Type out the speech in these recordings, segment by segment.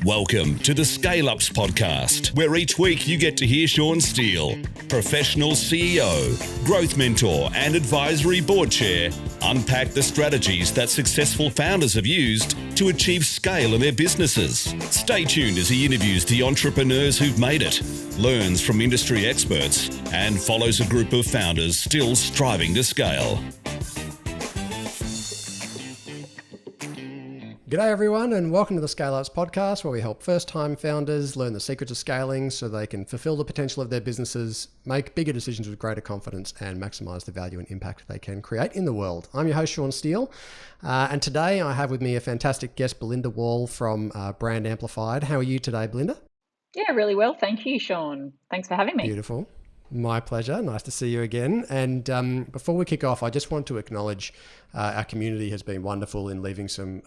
Welcome to the Scale Ups podcast, where each week you get to hear Sean Steele, professional CEO, growth mentor, and advisory board chair, unpack the strategies that successful founders have used to achieve scale in their businesses. Stay tuned as he interviews the entrepreneurs who've made it, learns from industry experts, and follows a group of founders still striving to scale. G'day everyone, and welcome to the Scale Ups podcast, where we help first-time founders learn the secrets of scaling so they can fulfill the potential of their businesses, make bigger decisions with greater confidence, and maximize the value and impact they can create in the world. I'm your host, Sean Steele, and today I have with me a fantastic guest, Belinda Wall from Brand Amplified. How are you today, Belinda? Yeah, really well. Thank you, Sean. Thanks for having me. Beautiful. My pleasure. Nice to see you again. And before we kick off, I just want to acknowledge our community has been wonderful in leaving some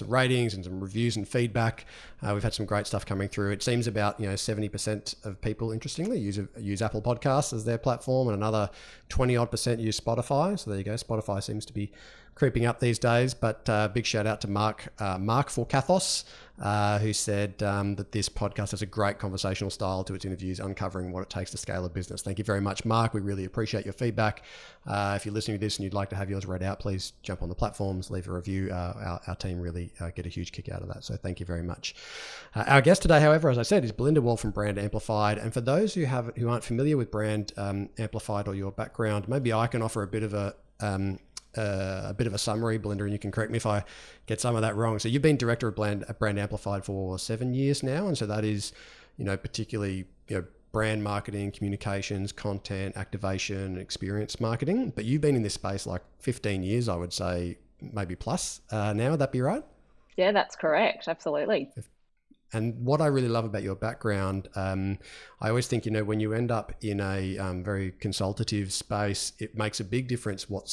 ratings and some reviews and feedback. We've had some great stuff coming through. It seems about 70% of people, interestingly, use Apple Podcasts as their platform, and another 20-odd% use Spotify. So there you go. Spotify seems to be creeping up these days. But big shout out to Mark Forcathos, who said that this podcast has a great conversational style to its interviews, uncovering what it takes to scale a business. Thank you very much, Mark. We really appreciate your feedback. If you're listening to this and you'd like to have yours read out, please jump on the platforms, leave a review. Our team really get a huge kick out of that. So thank you very much. Our guest today, however, as I said, is Belinda Wall from Brand Amplified. And for those who aren't familiar with Brand Amplified or your background, maybe I can offer a bit of a summary, Belinda, and you can correct me if I get some of that wrong. So you've been director of Brand Amplified for 7 years now, and so that is, particularly brand marketing, communications, content, activation, experience marketing. But you've been in this space like 15 years, I would say, maybe plus now. Would that be right? Yeah, that's correct. Absolutely. And what I really love about your background, I always think, when you end up in a very consultative space, it makes a big difference what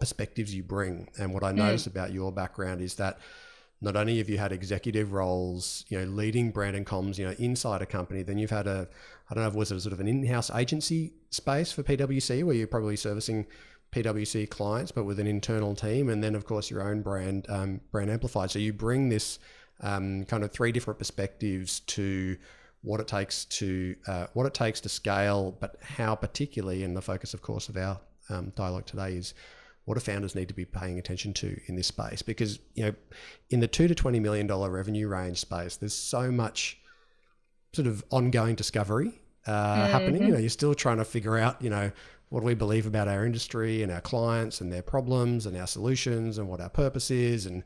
perspectives you bring. And what I notice about your background is that not only have you had executive roles, leading brand and comms, inside a company, then you've had was it sort of an in-house agency space for PwC, where you're probably servicing PwC clients, but with an internal team, and then of course your own brand Amplified. So you bring this kind of three different perspectives to what it takes to scale, but how particularly, and the focus of course of our dialogue today is what do founders need to be paying attention to in this space? Because in the $2 to $20 million revenue range space, there's so much sort of ongoing discovery happening. You're still trying to figure out what do we believe about our industry and our clients and their problems and our solutions and what our purpose is, and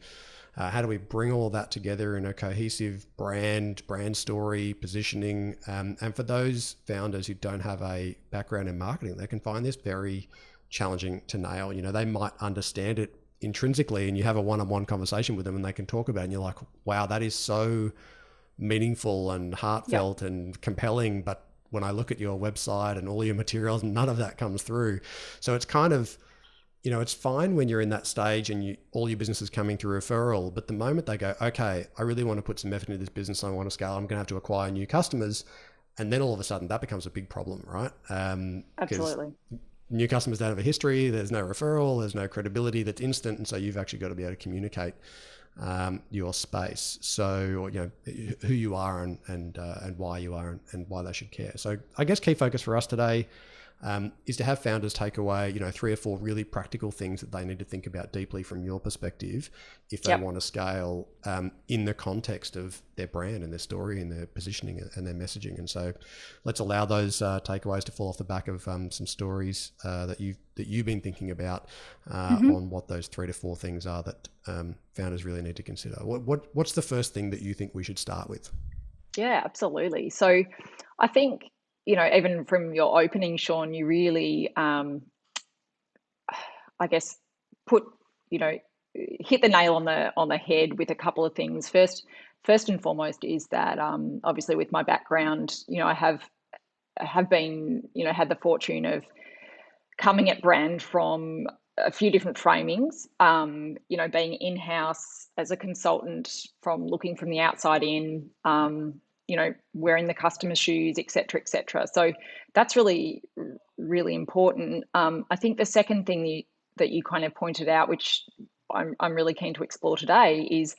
how do we bring all that together in a cohesive brand story, positioning? And for those founders who don't have a background in marketing, they can find this very challenging to nail. They might understand it intrinsically, and you have a one-on-one conversation with them and they can talk about it, and you're like, wow, that is so meaningful and heartfelt and compelling. But when I look at your website and all your materials, none of that comes through. So it's kind of, it's fine when you're in that stage and all your business is coming through referral, but the moment they go, okay, I really want to put some effort into this business, I want to scale, I'm going to have to acquire new customers. And then all of a sudden that becomes a big problem, right? Absolutely. New customers don't have a history, there's no referral, there's no credibility that's instant. And so you've actually got to be able to communicate your space. So, who you are and why you are and why they should care. So I guess key focus for us today is to have founders take away, 3 or 4 really practical things that they need to think about deeply from your perspective if they want to scale in the context of their brand and their story and their positioning and their messaging. And so let's allow those takeaways to fall off the back of some stories that you've been thinking about on what those 3 to 4 things are that founders really need to consider. What's the first thing that you think we should start with? Yeah, absolutely. So I think, even from your opening, Sean, you really, I guess, hit the nail on the head with a couple of things. First and foremost is that obviously with my background, I have been, had the fortune of coming at brand from a few different framings, being in-house as a consultant, from looking from the outside in, wearing the customer's shoes, et cetera, et cetera. So that's really, really important. I think the second thing that you kind of pointed out, which I'm really keen to explore today, is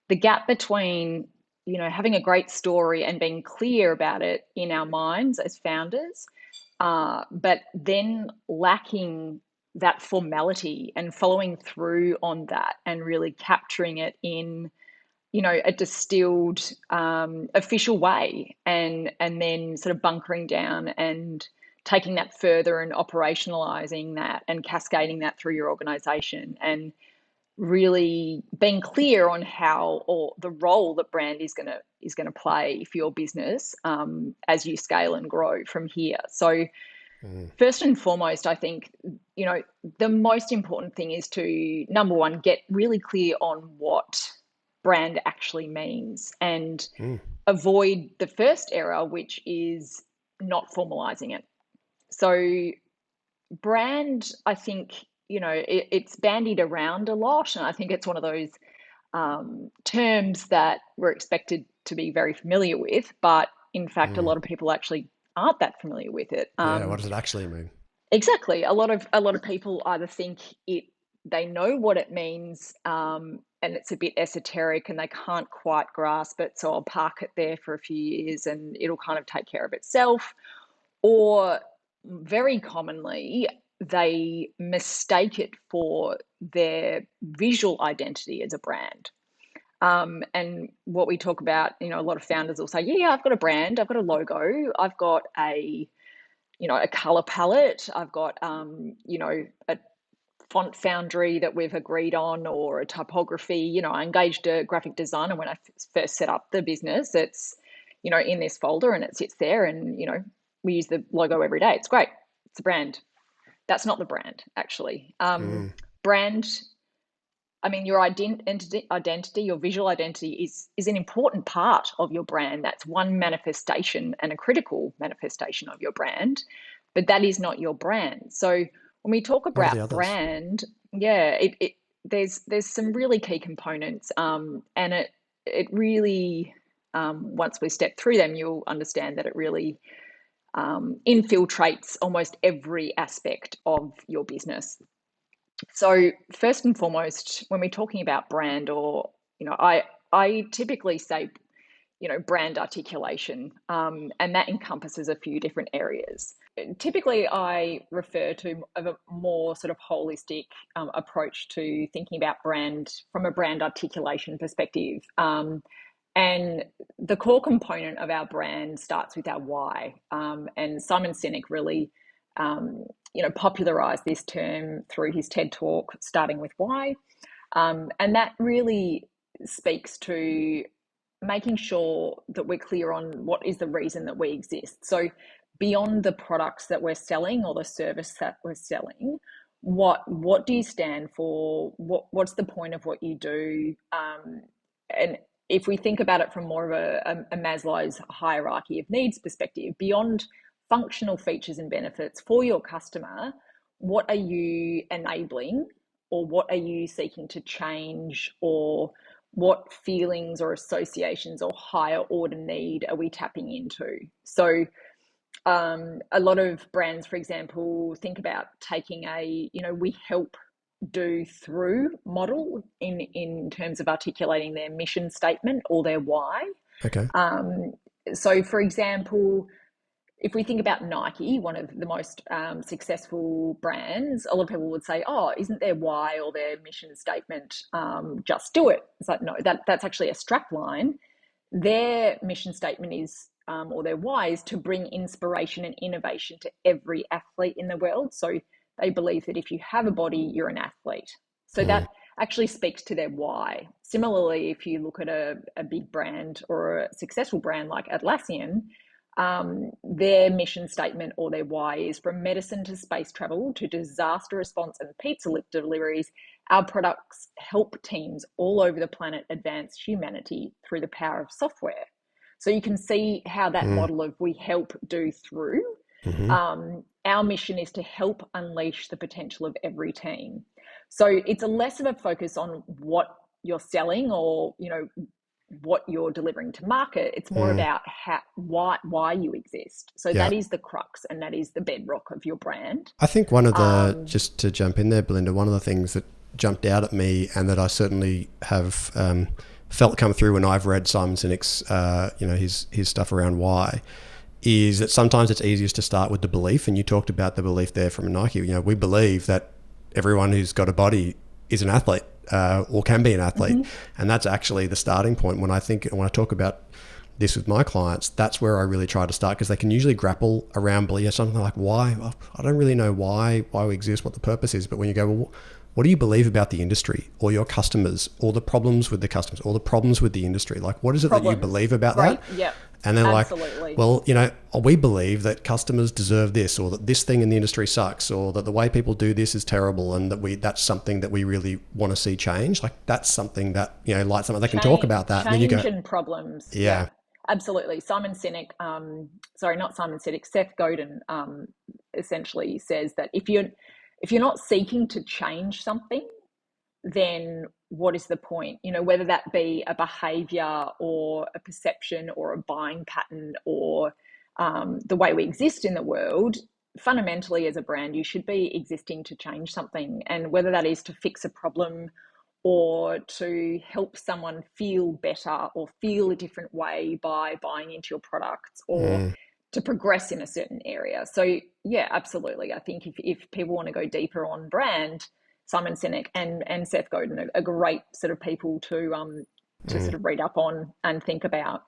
the gap between having a great story and being clear about it in our minds as founders, but then lacking that formality and following through on that and really capturing it in, a distilled, official way, and then sort of bunkering down and taking that further and operationalizing that and cascading that through your organization, and really being clear on how, or the role that brand is going to play for your business, as you scale and grow from here. So first and foremost, I think, the most important thing is to, number one, get really clear on what brand actually means, and avoid the first error, which is not formalizing it. So brand, I think, it's bandied around a lot, and I think it's one of those terms that we're expected to be very familiar with, but in fact, a lot of people actually aren't that familiar with it. What does it actually mean? Exactly. A lot of people either think they know what it means, and it's a bit esoteric and they can't quite grasp it, so I'll park it there for a few years and it'll kind of take care of itself. Or very commonly, they mistake it for their visual identity as a brand. And what we talk about, a lot of founders will say, yeah, I've got a brand, I've got a logo, I've got a color palette, I've got, a font foundry that we've agreed on, or a typography. I engaged a graphic designer when I first set up the business. It's, in this folder and it sits there, and, we use the logo every day. It's great. It's a brand. That's not the brand, actually. Brand, I mean, your identity, your visual identity is an important part of your brand. That's one manifestation, and a critical manifestation of your brand, but that is not your brand. So when we talk about brand, there's some really key components, and it really, once we step through them, you'll understand that it really infiltrates almost every aspect of your business. So first and foremost, when we're talking about brand, or, I typically say, brand articulation, and that encompasses a few different areas. Typically, I refer to a more sort of holistic approach to thinking about brand from a brand articulation perspective. And the core component of our brand starts with our why. And Simon Sinek really, popularized this term through his TED Talk, starting with why. And that really speaks to making sure that we're clear on what is the reason that we exist. So beyond the products that we're selling or the service that we're selling, what do you stand for? What's the point of what you do? And if we think about it from more of a Maslow's hierarchy of needs perspective, beyond functional features and benefits for your customer, what are you enabling, or what are you seeking to change, or what feelings or associations or higher order need are we tapping into? So a lot of brands, for example, think about taking a, we help do through model in terms of articulating their mission statement or their why. Okay. So for example, if we think about Nike, one of the most successful brands, a lot of people would say, oh, isn't their why or their mission statement just do it? It's like, no, that's actually a strap line. Their mission statement is, or their why is, to bring inspiration and innovation to every athlete in the world. So they believe that if you have a body, you're an athlete. So that actually speaks to their why. Similarly, if you look at a big brand or a successful brand like Atlassian, their mission statement or their why is, from medicine to space travel to disaster response and pizza deliveries, our products help teams all over the planet advance humanity through the power of software. So you can see how that model of we help do through. Our mission is to help unleash the potential of every team. So it's a less of a focus on what you're selling or, what you're delivering to market. It's more about why you exist. So that is the crux, and that is the bedrock of your brand. I think one of the, just to jump in there, Belinda, one of the things that jumped out at me, and that I certainly have felt come through when I've read Simon Sinek's, his stuff around why, is that sometimes it's easiest to start with the belief. And you talked about the belief there from Nike. We believe that everyone who's got a body is an athlete, or can be an athlete. Mm-hmm. And that's actually the starting point. When I talk about this with my clients, that's where I really try to start, because they can usually grapple around belief, something like why. I don't really know why we exist, what the purpose is. But when you go, well, what do you believe about the industry or your customers or the problems with the customers or the problems with the industry? Like, what is it that you believe about that? Yeah. And then we believe that customers deserve this, or that this thing in the industry sucks, or that the way people do this is terrible, and that's something that we really want to see change. Like, that's something that, lights them up. They can talk about that. Change and then you go, and problems. Yeah. Absolutely. Seth Godin essentially says that if you're not seeking to change something, then what is the point? Whether that be a behavior or a perception or a buying pattern or the way we exist in the world, fundamentally as a brand, you should be existing to change something. And whether that is to fix a problem or to help someone feel better or feel a different way by buying into your products, or to progress in a certain area. So yeah, absolutely. I think if people want to go deeper on brand, Simon Sinek and Seth Godin are great sort of people to sort of read up on and think about.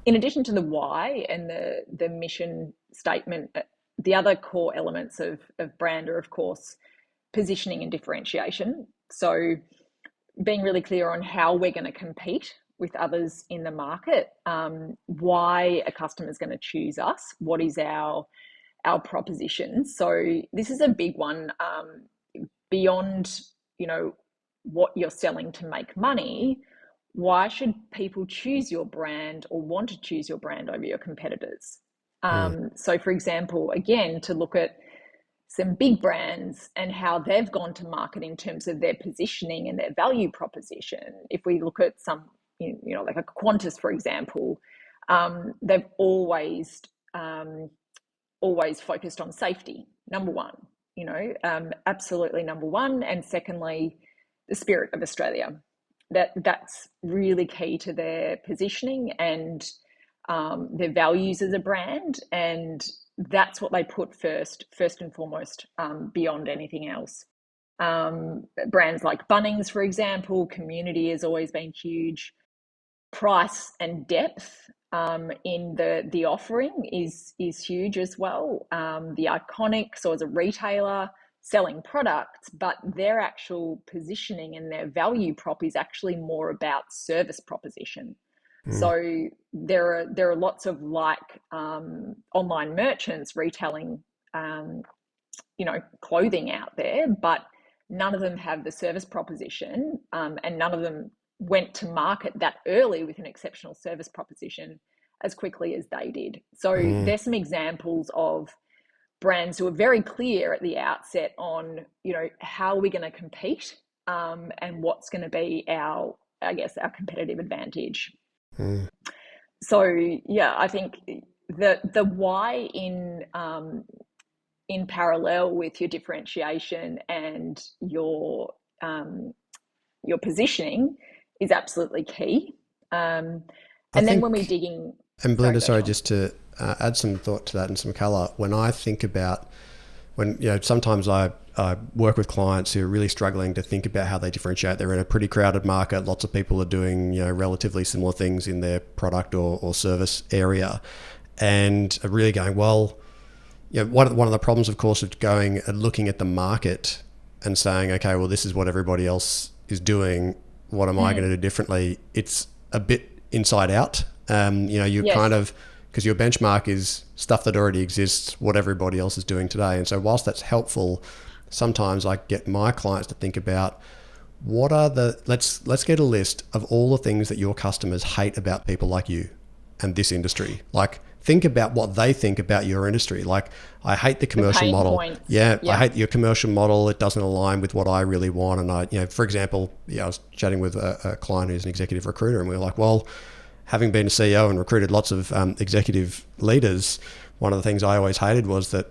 In addition to the why and the mission statement, the other core elements of brand are, of course, positioning and differentiation. So being really clear on how we're going to compete with others in the market, why a customer is going to choose us, what is our proposition. So this is a big one. Beyond, what you're selling to make money, why should people choose your brand or want to choose your brand over your competitors? So for example, again, to look at some big brands and how they've gone to market in terms of their positioning and their value proposition. If we look at some, like a Qantas, for example, they've always focused on safety, number one, absolutely number one. And secondly, the spirit of Australia. That's really key to their positioning and their values as a brand. And that's what they put first and foremost, beyond anything else. Brands like Bunnings, for example, community has always been huge. Price and depth in the offering is huge as well. The Iconic, so as a retailer selling products, but their actual positioning and their value prop is actually more about service proposition. So there are lots of online merchants retailing, clothing out there, but none of them have the service proposition, and none of them went to market that early with an exceptional service proposition as quickly as they did. So there's some examples of brands who are very clear at the outset on, how are we going to compete, and what's going to be our competitive advantage. So yeah, I think the why in parallel with your differentiation and your positioning is absolutely key. And then when we're digging, and Belinda, sorry, just to add some thought to that and some colour. When I think about sometimes I work with clients who are really struggling to think about how they differentiate. They're in a pretty crowded market. Lots of people are doing, relatively similar things in their product or service area, and are really going, well, one of the problems, of course, of going and looking at the market and saying, okay, well, this is what everybody else is doing. What am I going to do differently? It's a bit inside out. Kind of, because your benchmark is stuff that already exists, what everybody else is doing today. And so whilst that's helpful, sometimes I get my clients to think about what are let's get a list of all the things that your customers hate about people like you and this industry. Like, think about what they think about your industry. Like, I hate the commercial model. Points. Yeah, I hate your commercial model. It doesn't align with what I really want. And for example, I was chatting with a client who's an executive recruiter, and we were like, well, having been a CEO and recruited lots of executive leaders, one of the things I always hated was that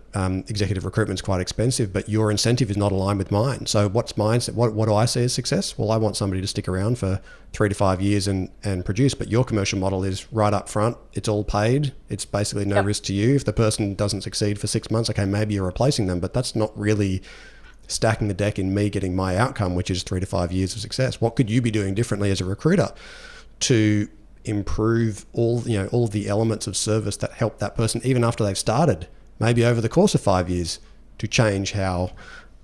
executive recruitment is quite expensive, but your incentive is not aligned with mine. So what's mine? What do I see as success? Well, I want somebody to stick around for 3 to 5 years and produce, but your commercial model is right up front. It's all paid. It's basically no risk to you. If the person doesn't succeed for 6 months, okay, maybe you're replacing them, but that's not really stacking the deck in me getting my outcome, which is 3 to 5 years of success. What could you be doing differently as a recruiter to improve all of the elements of service that help that person even after they've started, maybe over the course of 5 years, to change how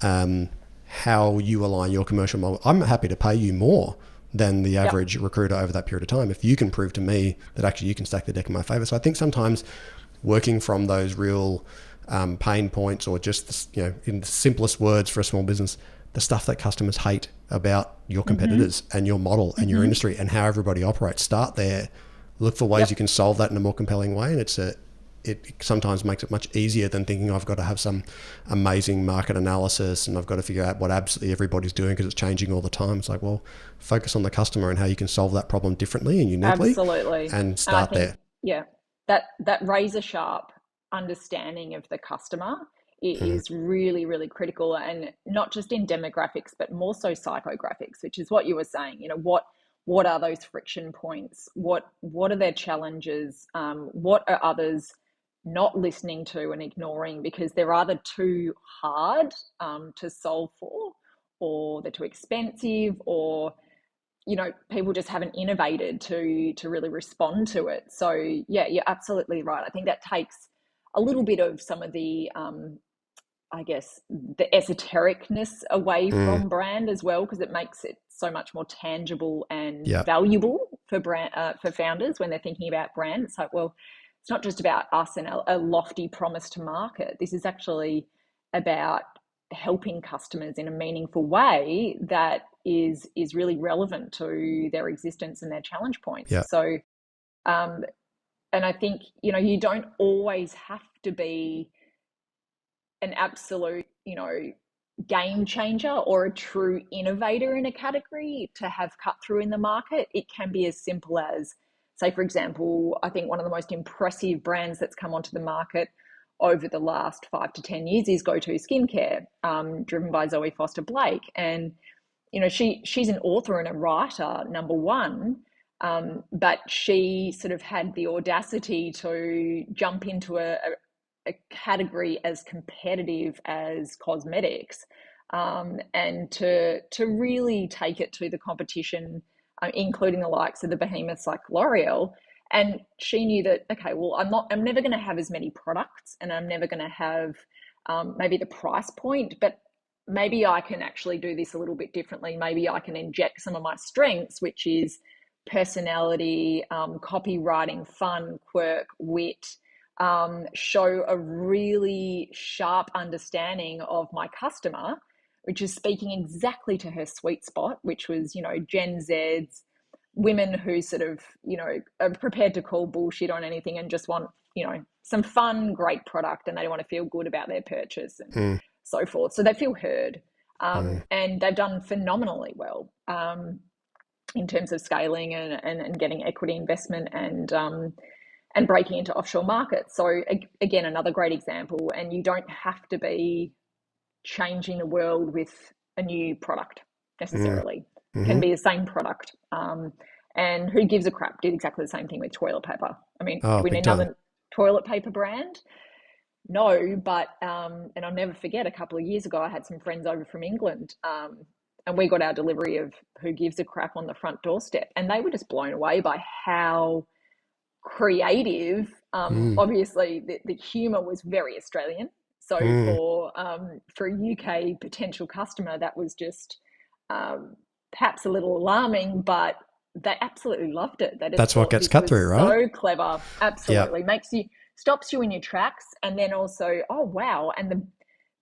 you align your commercial model? I'm happy to pay you more than the average recruiter over that period of time if you can prove to me that actually you can stack the deck in my favor. So I think sometimes working from those real pain points, or just in the simplest words for a small business, the stuff that customers hate about your competitors and your model and your industry and how everybody operates. Start there, look for ways you can solve that in a more compelling way. And it sometimes makes it much easier than thinking I've got to have some amazing market analysis and I've got to figure out what absolutely everybody's doing because it's changing all the time. It's like, well, focus on the customer and how you can solve that problem differently and uniquely. Absolutely. And start there. Yeah. That razor sharp understanding of the customer is really, really critical, and not just in demographics, but more so psychographics, which is what you were saying. What are those friction points? What are their challenges? What are others not listening to and ignoring because they're either too hard to solve for, or they're too expensive, or people just haven't innovated to really respond to it. So yeah, you're absolutely right. I think that takes a little bit of some of the I guess the esotericness away from brand as well, because it makes it so much more tangible and valuable for for founders when they're thinking about brand. It's like, well, it's not just about us and a lofty promise to market. This is actually about helping customers in a meaningful way that is really relevant to their existence and their challenge points. So and I think you don't always have to be an absolute game changer or a true innovator in a category to have cut through in the market. It can be as simple as, say, for example, I think one of the most impressive brands that's come onto the market over the last 5 to 10 years is Go To Skincare, driven by Zoe Foster Blake. And she's an author and a writer, number one, but she sort of had the audacity to jump into a category as competitive as cosmetics, and to really take it to the competition, including the likes of the behemoths like L'Oreal. And she knew that, okay, well, I'm never going to have as many products, and I'm never going to have maybe the price point, but maybe I can actually do this a little bit differently. Maybe I can inject some of my strengths, which is personality, copywriting, fun, quirk, wit, show a really sharp understanding of my customer, which is speaking exactly to her sweet spot, which was, Gen Zs, women who sort of, are prepared to call bullshit on anything and just want, some fun, great product, and they want to feel good about their purchase and so forth. So they feel heard, and they've done phenomenally well in terms of scaling and getting equity investment and breaking into offshore markets. So again, another great example. And you don't have to be changing the world with a new product necessarily. Can be the same product. And Who Gives a Crap did exactly the same thing with toilet paper. I mean, do we need another toilet paper brand? No, but and I'll never forget, a couple of years ago, I had some friends over from England, and we got our delivery of Who Gives a Crap on the front doorstep, and they were just blown away by how creative. Obviously the humor was very Australian, so for a UK potential customer, that was just perhaps a little alarming, but they absolutely loved it. That's what gets cut through, right? So clever. Absolutely. Stops you in your tracks. And then also, oh wow, and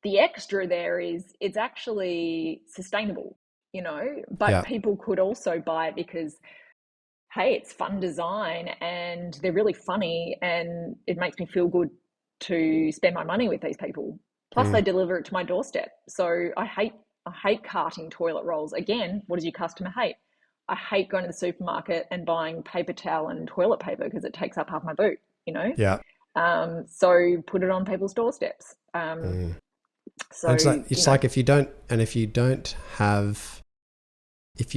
the extra there is it's actually sustainable, but people could also buy it because, hey, it's fun design and they're really funny and it makes me feel good to spend my money with these people. Plus they deliver it to my doorstep. So I hate carting toilet rolls. Again, what does your customer hate? I hate going to the supermarket and buying paper towel and toilet paper because it takes up half my boot, you know? Yeah. So put it on people's doorsteps. So, And it's like if you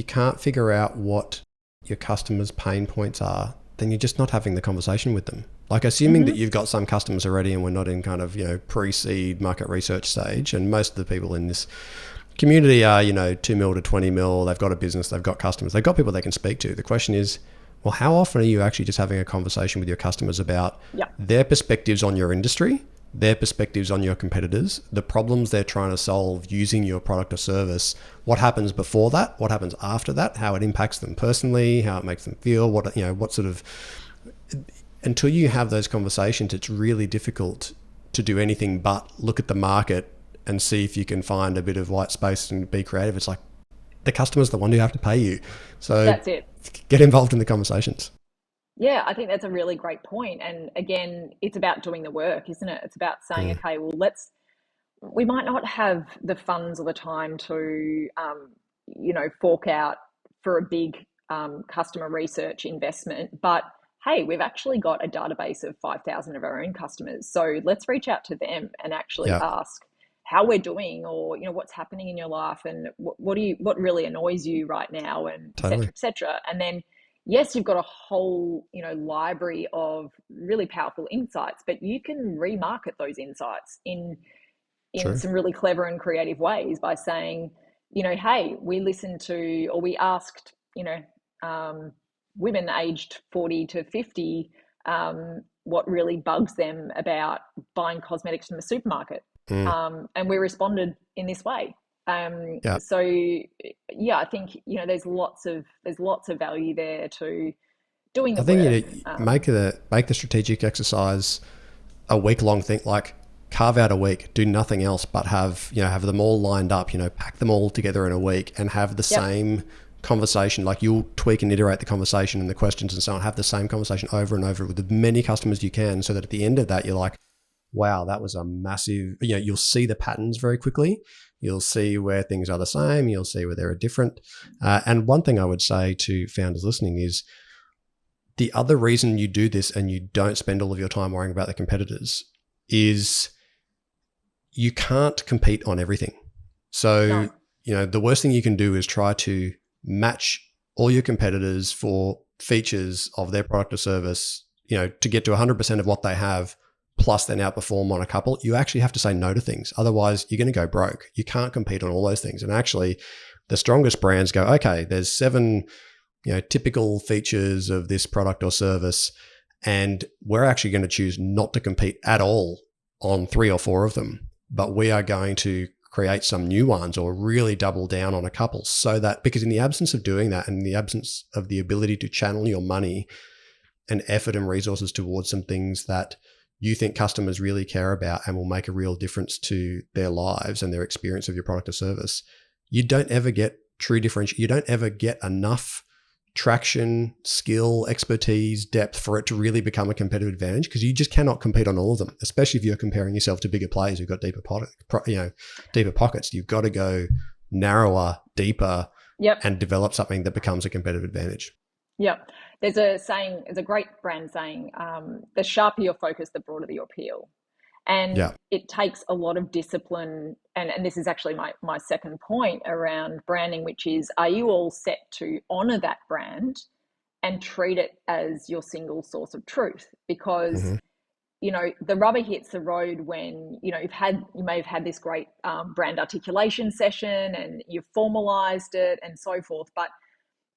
can't figure out what your customers' pain points are, then you're just not having the conversation with them. Like assuming that you've got some customers already and we're not in kind of, pre-seed market research stage, and most of the people in this community are, 2 mil to 20 mil, they've got a business, they've got customers, they've got people they can speak to. The question is, well, how often are you actually just having a conversation with your customers about their perspectives on your industry, their perspectives on your competitors, the problems they're trying to solve using your product or service, what happens before that, what happens after that, how it impacts them personally, how it makes them feel, what sort of... Until you have those conversations, it's really difficult to do anything but look at the market and see if you can find a bit of white space and be creative. It's like the customer's the one who have to pay you. So that's it. Get involved in the conversations. Yeah, I think that's a really great point. And again, it's about doing the work, isn't it? It's about saying, okay, well, we might not have the funds or the time to, fork out for a big customer research investment, but hey, we've actually got a database of 5,000 of our own customers. So let's reach out to them and actually ask how we're doing, or, what's happening in your life, and what really annoys you right now, and et cetera, et cetera. And then, yes, you've got a whole, library of really powerful insights, but you can remarket those insights in some really clever and creative ways by saying, hey, we listened to, or we asked, women aged 40 to 50, what really bugs them about buying cosmetics from the supermarket. And we responded in this way. So I think, there's lots of value there to doing the work. I think make the strategic exercise a week-long thing, like carve out a week, do nothing else but have them all lined up, pack them all together in a week and have the same conversation. Like you'll tweak and iterate the conversation and the questions and so on, have the same conversation over and over with as many customers you can, so that at the end of that, you're like, wow, that was a massive, you'll see the patterns very quickly. You'll see where things are the same. You'll see where they're different. And one thing I would say to founders listening is the other reason you do this and you don't spend all of your time worrying about the competitors is you can't compete on everything. So, the worst thing you can do is try to match all your competitors for features of their product or service, to get to 100% of what they have, plus then outperform on a couple. You actually have to say no to things. Otherwise, you're going to go broke. You can't compete on all those things. And actually, the strongest brands go, okay, there's 7, typical features of this product or service, and we're actually going to choose not to compete at all on 3 or 4 of them, but we are going to create some new ones or really double down on a couple, so that, because in the absence of doing that and in the absence of the ability to channel your money and effort and resources towards some things that you think customers really care about and will make a real difference to their lives and their experience of your product or service, you don't ever get true differentiation. You don't ever get enough traction, skill, expertise, depth for it to really become a competitive advantage, because you just cannot compete on all of them, especially if you're comparing yourself to bigger players who've got deeper pockets. You've got to go narrower, deeper, and develop something that becomes a competitive advantage. Yep. There's a great brand saying, the sharper your focus, the broader your appeal. And it takes a lot of discipline. And this is actually my second point around branding, which is, are you all set to honor that brand and treat it as your single source of truth? Because, the rubber hits the road when, you may have had this great brand articulation session and you've formalized it and so forth. But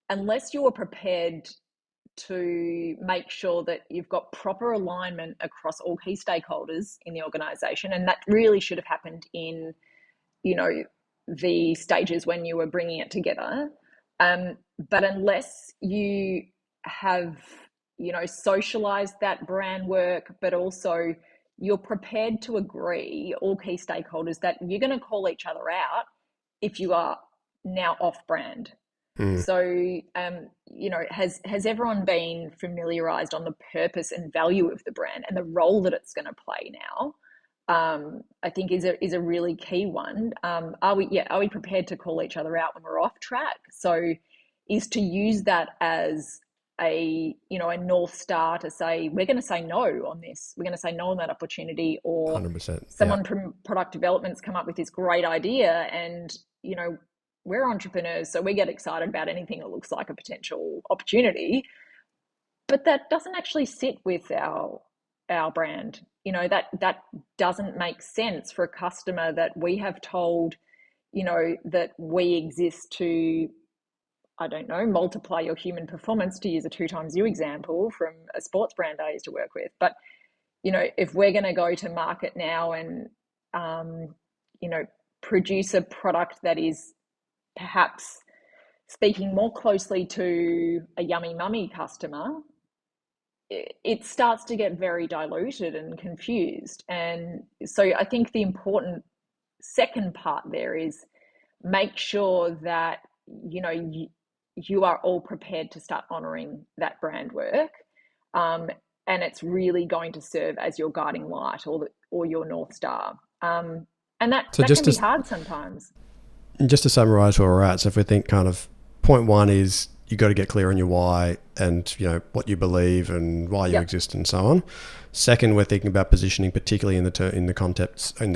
unless you are prepared to make sure that you've got proper alignment across all key stakeholders in the organization, and that really should have happened in, the stages when you were bringing it together. But unless you have, socialized that brand work, but also you're prepared to agree, all key stakeholders, that you're going to call each other out if you are now off brand. So, has everyone been familiarized on the purpose and value of the brand and the role that it's going to play now? I think is a really key one. Are we prepared to call each other out when we're off track? So, is to use that as a North Star to say, we're going to say no on this. We're going to say no on that opportunity, or 100%. someone from product development's come up with this great idea, and, we're entrepreneurs, so we get excited about anything that looks like a potential opportunity, but that doesn't actually sit with our brand. That doesn't make sense for a customer that we have told, that we exist to, I don't know, multiply your human performance, to use a 2x U example from a sports brand I used to work with. But, if we're going to go to market now and, produce a product that is perhaps speaking more closely to a yummy mummy customer, it starts to get very diluted and confused. And so I think the important second part there is make sure that, you are all prepared to start honoring that brand work. And it's really going to serve as your guiding light or your North Star. And that can be hard sometimes. Just to summarize where we're at, so if we think kind of point one is you got to get clear on your why and what you believe and why you exist and so on. Second, we're thinking about positioning, particularly in the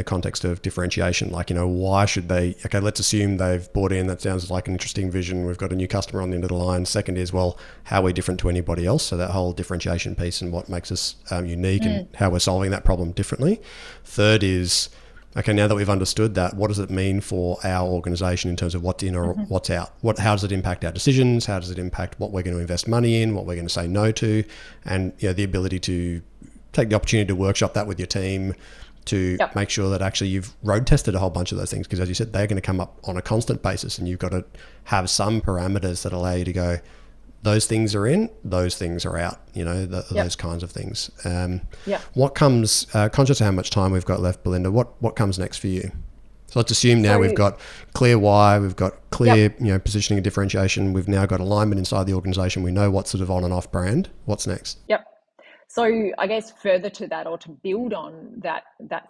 context of differentiation. Like, why should they? Okay, let's assume they've bought in. That sounds like an interesting vision. We've got a new customer on the end of the line. Second is, well, how are we different to anybody else? So that whole differentiation piece and what makes us unique and how we're solving that problem differently. Third is, okay, now that we've understood that, what does it mean for our organization in terms of what's in or what's out? How does it impact our decisions? How does it impact what we're going to invest money in, what we're going to say no to? And the ability to take the opportunity to workshop that with your team to make sure that actually you've road tested a whole bunch of those things. Because as you said, they're going to come up on a constant basis, and you've got to have some parameters that allow you to go, those things are in, those things are out, those kinds of things. What comes, conscious of how much time we've got left, Belinda, what comes next for you? So let's assume now we've got clear why, we've got clear positioning and differentiation, we've now got alignment inside the organization, we know what's sort of on and off brand. What's next? So I guess further to that, or to build on that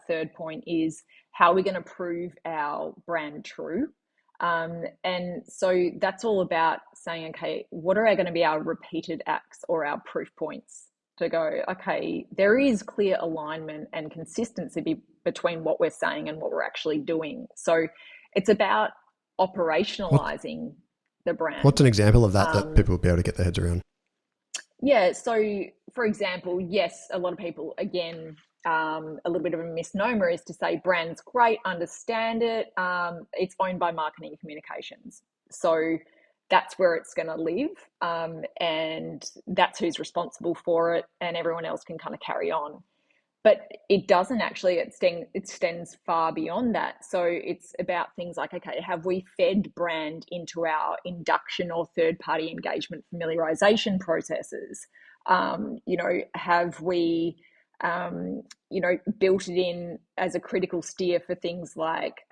third point, is how we're going to prove our brand true. And so that's all about saying, okay, what are going to be our repeated acts or our proof points to go, okay, there is clear alignment and consistency between what we're saying and what we're actually doing. So it's about operationalizing the brand. What's an example of that people will be able to get their heads around? Yeah. So for example, yes, a lot of people, again, a little bit of a misnomer is to say brand's great, understand it. It's owned by marketing and communications. So that's where it's going to live. And that's who's responsible for it, and everyone else can kind of carry on. But it doesn't actually, it extends far beyond that. So it's about things like, okay, have we fed brand into our induction or third-party engagement familiarization processes? Have we built it in as a critical steer for things like,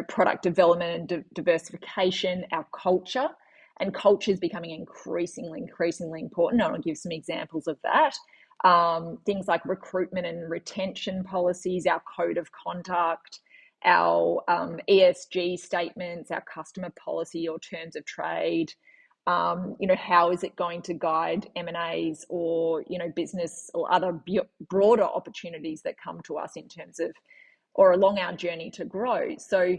product development and diversification, our culture. And culture is becoming increasingly important. I'll give some examples of that. Things like recruitment and retention policies, our code of conduct, our ESG statements, our customer policy or terms of trade. How is it going to guide M&As or, business or other broader opportunities that come to us in terms of, or along our journey to grow. So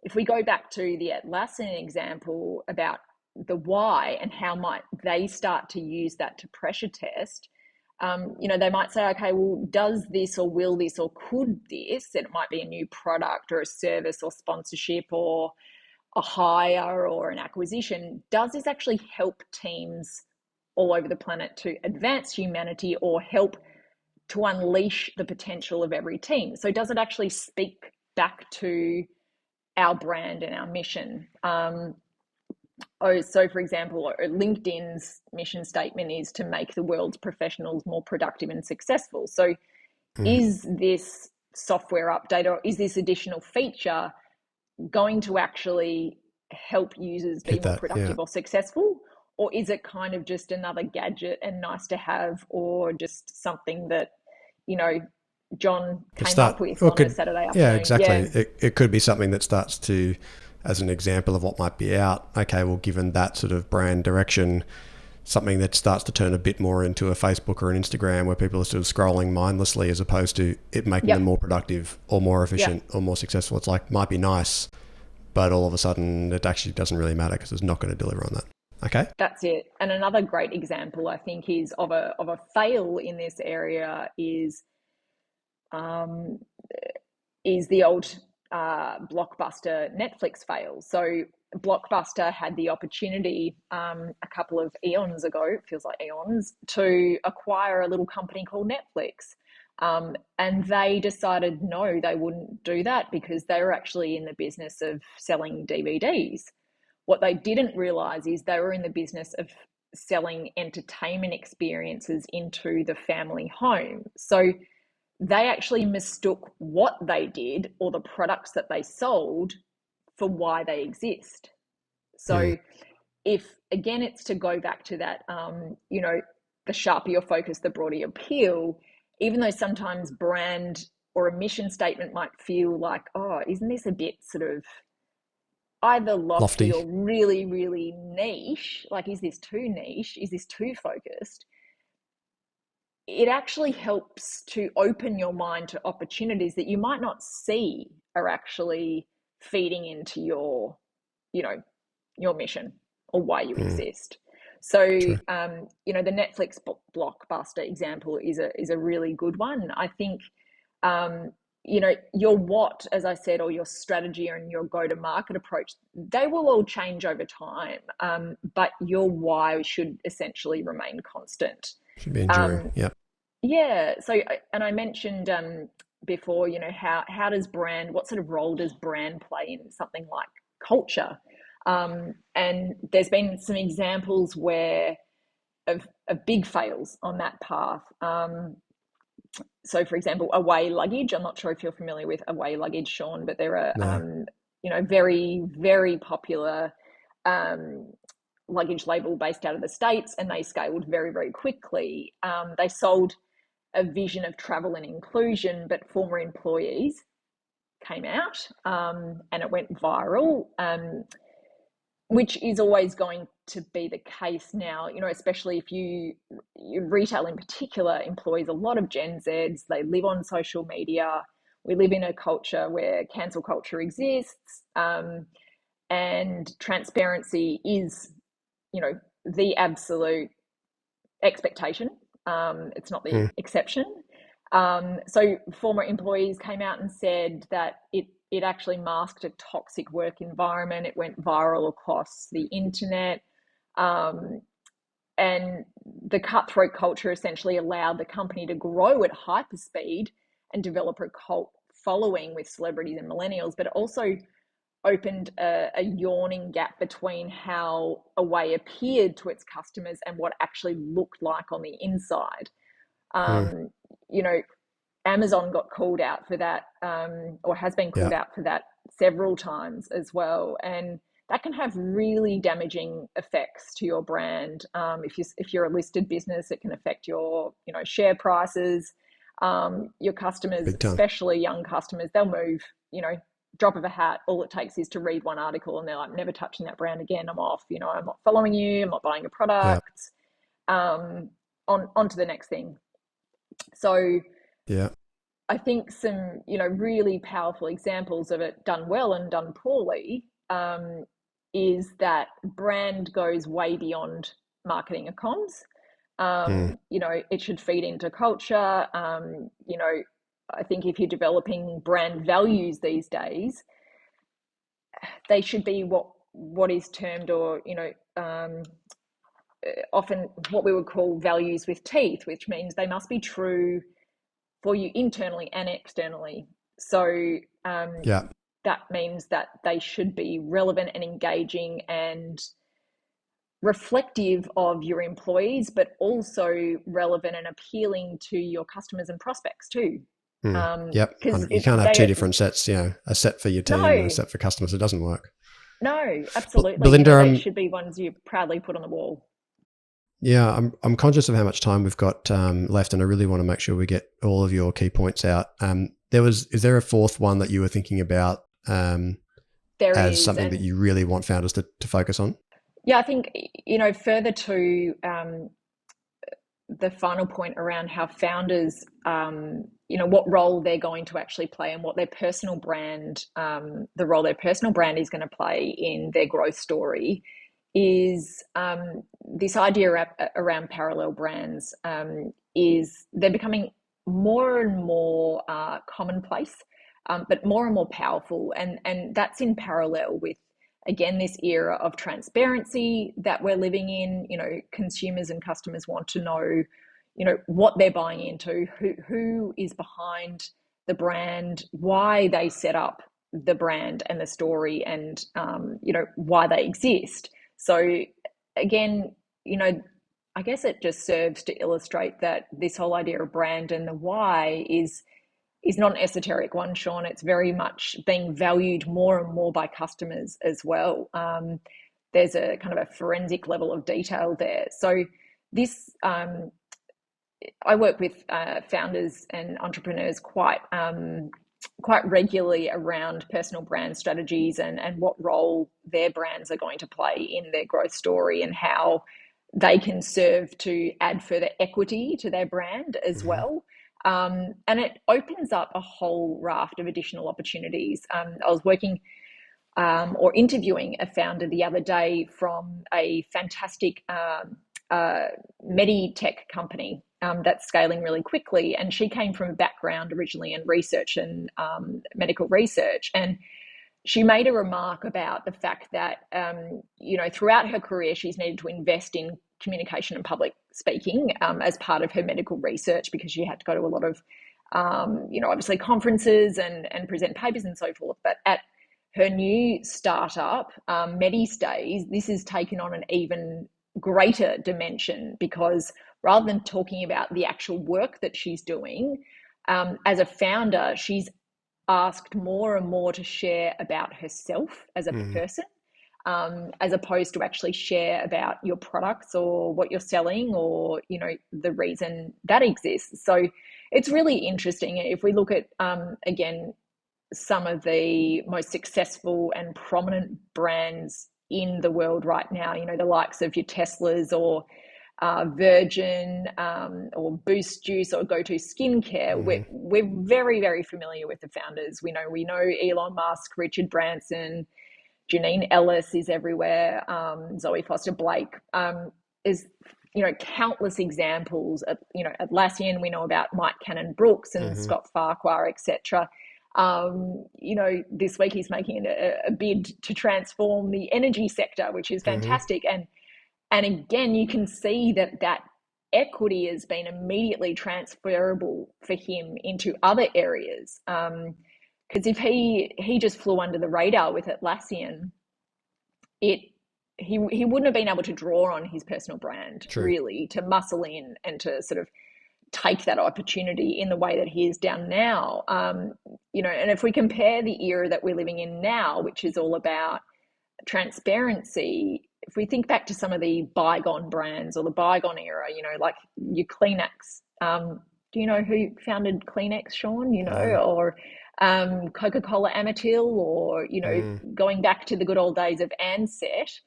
if we go back to the Atlassian example about the why and how might they start to use that to pressure test, they might say, okay, well, does this or will this or could this, and it might be a new product or a service or sponsorship or a hire or an acquisition, does this actually help teams all over the planet to advance humanity or help to unleash the potential of every team? So does it actually speak back to our brand and our mission? So for example, LinkedIn's mission statement is to make the world's professionals more productive and successful. So is this software update or is this additional feature going to actually help users be more productive or successful? Or is it kind of just another gadget and nice to have, or just something that, John came up with on a Saturday afternoon? Yeah, exactly. Yeah. It could be something that starts to as an example of what might be out. Okay, well, given that sort of brand direction, something that starts to turn a bit more into a Facebook or an Instagram where people are sort of scrolling mindlessly as opposed to it making them more productive or more efficient or more successful. It's like, might be nice, but all of a sudden it actually doesn't really matter because it's not going to deliver on that. Okay. That's it. And another great example, I think, is of a fail in this area is the old Blockbuster Netflix fail. So Blockbuster had the opportunity a couple of eons ago, it feels like eons, to acquire a little company called Netflix. And they decided no, they wouldn't do that because they were actually in the business of selling DVDs. What they didn't realize is they were in the business of selling entertainment experiences into the family home. So they actually mistook what they did or the products that they sold for why they exist. So if, again, it's to go back to that, the sharper your focus, the broader your appeal, even though sometimes brand or a mission statement might feel like, oh, isn't this a bit sort of either lofty or really, really niche? Like, is this too niche? Is this too focused? It actually helps to open your mind to opportunities that you might not see are actually feeding into your mission or why you exist. So, the Netflix Blockbuster example is a really good one. I think, your what, as I said, or your strategy and your go-to-market approach, they will all change over time, but your why should essentially remain constant. Should be enduring, Yeah. So, and I mentioned before, how does brand, what sort of role does brand play in something like culture? And there's been some examples of big fails on that path. So, for example, Away luggage. I'm not sure if you're familiar with Away luggage, Sean, but they're very, very popular luggage label based out of the States, and they scaled very, very quickly. They sold a vision of travel and inclusion, but former employees came out and it went viral, which is always going to be the case now, especially if you retail in particular employs a lot of Gen Zs. They live on social media. We live in a culture where cancel culture exists, and transparency is, the absolute expectation. It's not the exception. So former employees came out and said that it actually masked a toxic work environment. It went viral across the internet. And the cutthroat culture essentially allowed the company to grow at hyperspeed and develop a cult following with celebrities and millennials, but it also opened a yawning gap between how Away appeared to its customers and what actually looked like on the inside. Amazon got called out for that, or has been called out for that several times as well, and that can have really damaging effects to your brand. If you're a listed business, it can affect your share prices. Your customers, especially young customers, they'll move. Drop of a hat. All it takes is to read one article, and they're like, "Never touching that brand again. I'm off. I'm not following you. I'm not buying your products." On to the next thing. So I think some, really powerful examples of it done well and done poorly is that brand goes way beyond marketing and comms. It should feed into culture. I think if you're developing brand values these days, they should be what is termed, or often what we would call values with teeth, which means they must be true for you internally and externally. So that means that they should be relevant and engaging and reflective of your employees, but also relevant and appealing to your customers and prospects too. You can't have two different sets, a set for your team and a set for customers. It doesn't work. No, absolutely. Belinda, they should be ones you proudly put on the wall. Yeah, I'm conscious of how much time we've got left, and I really want to make sure we get all of your key points out. Is there a fourth one that you were thinking about There as is, something that you really want founders to focus on? Yeah, I think, further to the final point around how founders, what role they're going to actually play and what their personal brand, the role their personal brand is going to play in their growth story, is this idea around parallel brands. Is they're becoming more and more commonplace, but more and more powerful, and that's in parallel with, again, this era of transparency that we're living in. Consumers and customers want to know, what they're buying into, who is behind the brand, why they set up the brand and the story, and why they exist. So again, I guess it just serves to illustrate that this whole idea of brand and the why is not an esoteric one, Sean. It's very much being valued more and more by customers as well. There's a kind of a forensic level of detail there. So this, I work with founders and entrepreneurs quite regularly around personal brand strategies and what role their brands are going to play in their growth story, and how they can serve to add further equity to their brand as well. And it opens up a whole raft of additional opportunities. I was working or interviewing a founder the other day from a fantastic meditech company that's scaling really quickly. And she came from a background originally in research and medical research. And she made a remark about the fact that, throughout her career, she's needed to invest in communication and public speaking as part of her medical research, because she had to go to a lot of, obviously conferences and present papers and so forth. But at her new startup, MediStays, this is taken on an even greater dimension, because rather than talking about the actual work that she's doing, as a founder, she's asked more and more to share about herself as a person, as opposed to actually share about your products or what you're selling, or the reason that exists. So it's really interesting. If we look at again, some of the most successful and prominent brands in the world right now, the likes of your Teslas or Virgin or Boost Juice or Go-To Skincare, we're very, very familiar with the founders. We know Elon Musk, Richard Branson, Janine Ellis is everywhere, Zoe Foster Blake. Is countless examples. Atlassian, we know about Mike Cannon-Brookes and Scott Farquhar, etc. This week he's making a bid to transform the energy sector, which is fantastic. And again, you can see that equity has been immediately transferable for him into other areas. Because if he just flew under the radar with Atlassian, he wouldn't have been able to draw on his personal brand, really, to muscle in and to sort of take that opportunity in the way that he is down now. And if we compare the era that we're living in now, which is all about transparency, if we think back to some of the bygone brands or the bygone era, like your Kleenex. Do you know who founded Kleenex, Sean? Or Coca-Cola Amatil, or going back to the good old days of Ansett.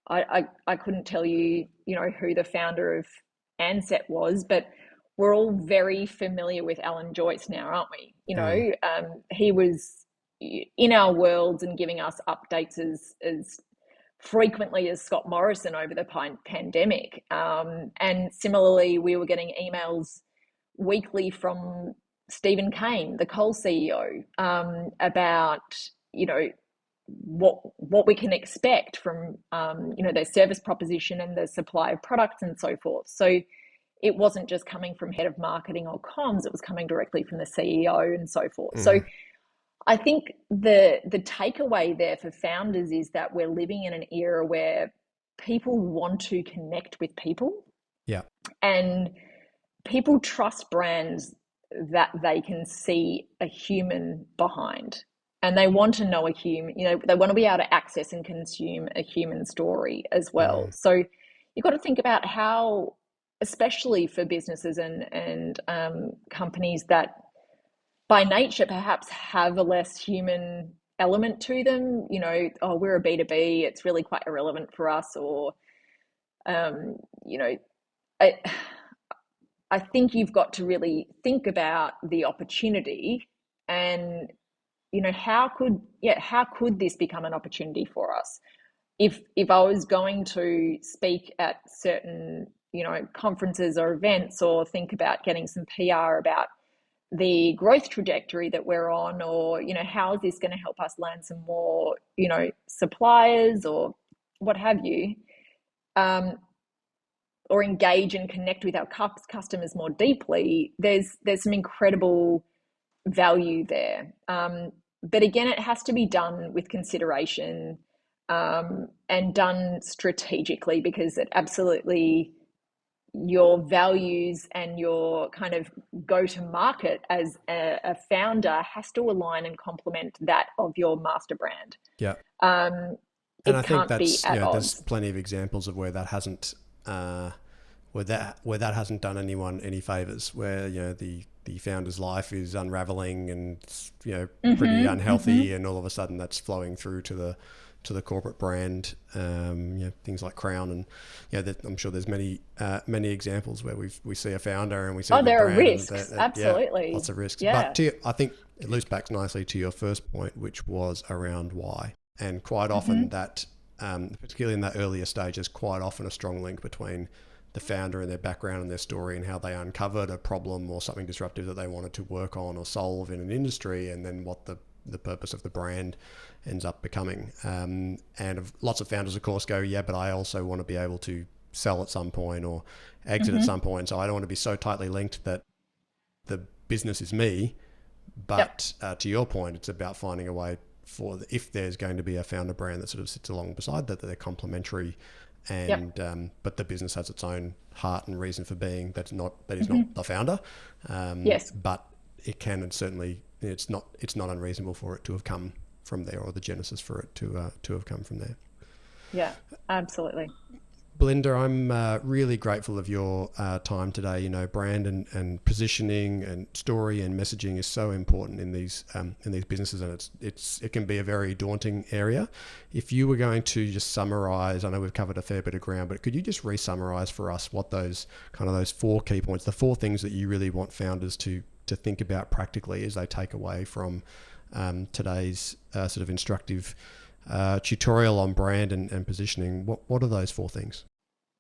I couldn't tell you, who the founder of Ansett was, but we're all very familiar with Alan Joyce now, aren't we? He was in our worlds and giving us updates as frequently as Scott Morrison over the pandemic. And similarly, we were getting emails weekly from Stephen Kane, the Coles CEO, about, what we can expect from, their service proposition and the supply of products and so forth. So it wasn't just coming from head of marketing or comms, it was coming directly from the CEO and so forth. So I think the takeaway there for founders is that we're living in an era where people want to connect with people. Yeah. And people trust brands that they can see a human behind. And they want to know a human, they want to be able to access and consume a human story as well. So you've got to think about how, especially for businesses and companies that by nature perhaps have a less human element to them. You know, oh, we're a B2B, it's really quite irrelevant for us, or you know, I think you've got to really think about the opportunity, and you know, how could this become an opportunity for us? If I was going to speak at certain, you know, conferences or events, or think about getting some PR about the growth trajectory that we're on, or, you know, how is this going to help us land some more, you know, suppliers or what have you, or engage and connect with our customers more deeply, there's some incredible value there. But again, it has to be done with consideration, and done strategically, because it absolutely, your values and your kind of go-to-market as a founder has to align and complement that of your master brand. Yeah. And I think that's, there's plenty of examples of where that hasn't, where that hasn't done anyone any favors, where, you know, the founder's life is unraveling and, you know, pretty unhealthy, and all of a sudden that's flowing through to the corporate brand. You know, things like Crown, and I'm sure there's many examples where we see a founder and we see there are risks, absolutely, lots of risks. Yeah. But I think it loops back nicely to your first point, which was around why. And quite often that, particularly in that earlier stage, there's quite often a strong link between the founder and their background and their story, and how they uncovered a problem or something disruptive that they wanted to work on or solve in an industry, and then what the purpose of the brand ends up becoming. And lots of founders, of course, go, yeah, but I also want to be able to sell at some point or exit at some point. So I don't want to be so tightly linked that the business is me. But to your point, it's about finding a way for if there's going to be a founder brand that sort of sits along beside that they're complementary, and but the business has its own heart and reason for being. That is not the founder. Yes, but it can, and certainly it's not unreasonable for it to have come from there, or the genesis for it to have come from there. Yeah, absolutely. Belinda, I'm really grateful of your time today. You know, brand and positioning and story and messaging is so important in these businesses, and it can be a very daunting area. If you were going to just summarize, I know we've covered a fair bit of ground, but could you just re-summarize for us what those 4 key points, the 4 things that you really want founders to think about practically as they take away from today's sort of instructive tutorial on brand and positioning? What are those 4 things?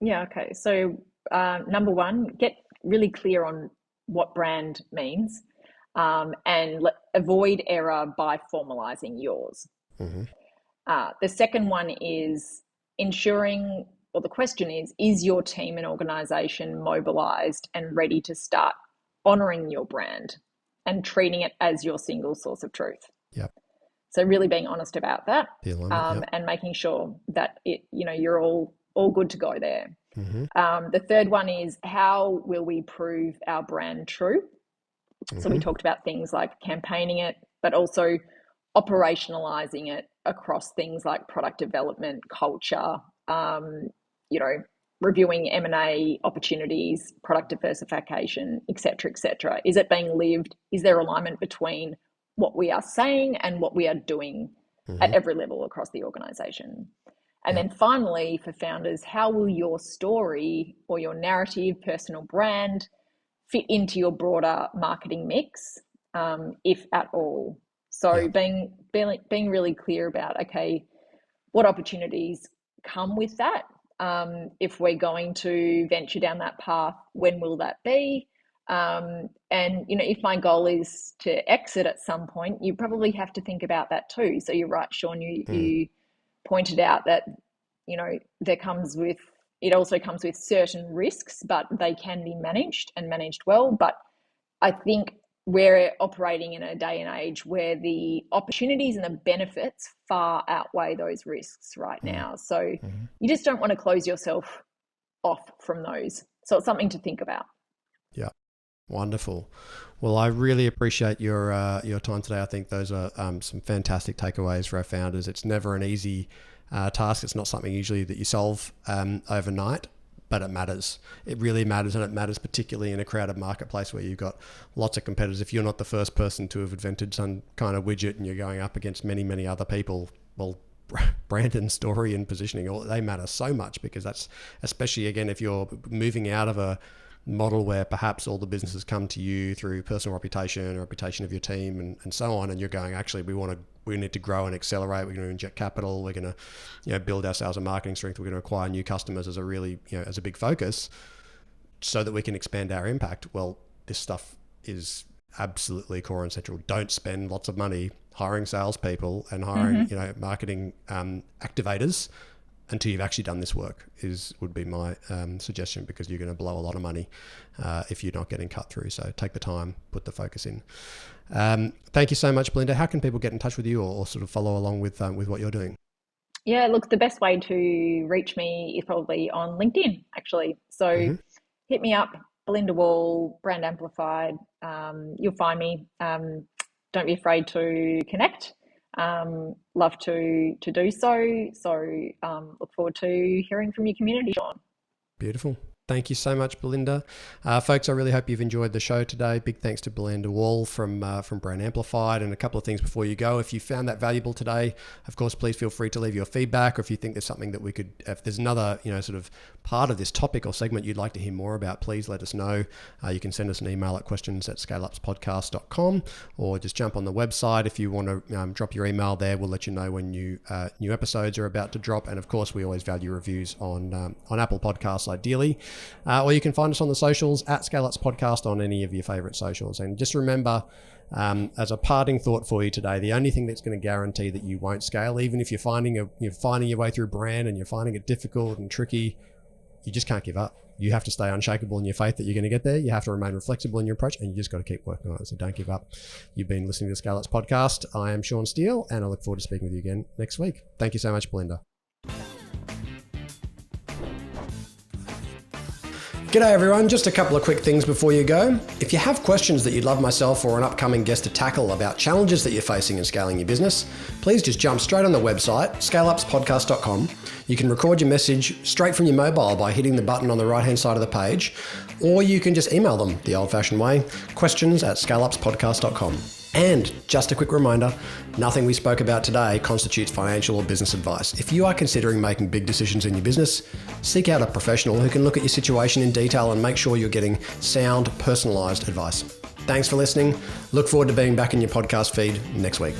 Yeah, okay. So number 1, get really clear on what brand means, and avoid error by formalizing yours. The second one is ensuring, or the question is your team and organization mobilized and ready to start honoring your brand and treating it as your single source of truth? Yep. So really being honest about that, and making sure that you're all good to go there. The third one is, how will we prove our brand true? So we talked about things like campaigning it, but also operationalizing it across things like product development, culture, reviewing M&A opportunities, product diversification, et cetera, et cetera. Is it being lived? Is there alignment between what we are saying and what we are doing at every level across the organization? And then finally, for founders, how will your story or your narrative, personal brand, fit into your broader marketing mix, if at all? So being really clear about, okay, what opportunities come with that? If we're going to venture down that path, when will that be? And if my goal is to exit at some point, you probably have to think about that too. So you're right, Sean, you pointed out that, it also comes with certain risks, but they can be managed and managed well. But I think we're operating in a day and age where the opportunities and the benefits far outweigh those risks right now. So you just don't want to close yourself off from those. So it's something to think about. Yeah. Wonderful. Well, I really appreciate your time today. I think those are some fantastic takeaways for our founders. It's never an easy task. It's not something usually that you solve overnight, but it matters. It really matters, and it matters particularly in a crowded marketplace where you've got lots of competitors. If you're not the first person to have invented some kind of widget and you're going up against many, many other people, well, brand and story and positioning, they matter so much, because that's, especially again, if you're moving out of a model where perhaps all the businesses come to you through personal reputation or reputation of your team and so on, and you're going, actually, we need to grow and accelerate. We're going to inject capital. We're going to, build our sales and marketing strength. We're going to acquire new customers as a really, as a big focus, so that we can expand our impact. Well, this stuff is absolutely core and central. Don't spend lots of money hiring salespeople and hiring, marketing activators until you've actually done this work would be my suggestion, because you're going to blow a lot of money if you're not getting cut through. So take the time, put the focus in. Thank you so much, Belinda. How can people get in touch with you or sort of follow along with what you're doing? Yeah, look, the best way to reach me is probably on LinkedIn, actually. So hit me up, Belinda Wall, Brand Amplified. You'll find me. Don't be afraid to connect. Love to do so. So look forward to hearing from your community, Sean. Beautiful. Thank you so much, Belinda. Folks, I really hope you've enjoyed the show today. Big thanks to Belinda Wall from Brand Amplified. And a couple of things before you go. If you found that valuable today, of course, please feel free to leave your feedback, or if you think there's something that we could, if there's another, sort of part of this topic or segment you'd like to hear more about, please let us know. You can send us an email at questions@scaleupspodcast.com, or just jump on the website. If you want to drop your email there, we'll let you know when new episodes are about to drop. And of course, we always value reviews on Apple Podcasts, ideally. Or you can find us on the socials at ScaleUps Podcast on any of your favorite socials. And just remember, as a parting thought for you today, the only thing that's going to guarantee that you won't scale, even if you're finding your way through brand and you're finding it difficult and tricky, you just can't give up. You have to stay unshakable in your faith that you're going to get there. You have to remain reflexible in your approach, and you just got to keep working on it. So don't give up. You've been listening to the ScaleUps Podcast. I am Sean Steele, and I look forward to speaking with you again next week. Thank you so much, Belinda. G'day everyone, just a couple of quick things before you go. If you have questions that you'd love myself or an upcoming guest to tackle about challenges that you're facing in scaling your business, please just jump straight on the website, scaleupspodcast.com. You can record your message straight from your mobile by hitting the button on the right-hand side of the page, or you can just email them the old-fashioned way, questions@scaleupspodcast.com. And just a quick reminder, nothing we spoke about today constitutes financial or business advice. If you are considering making big decisions in your business, seek out a professional who can look at your situation in detail and make sure you're getting sound, personalized advice. Thanks for listening. Look forward to being back in your podcast feed next week.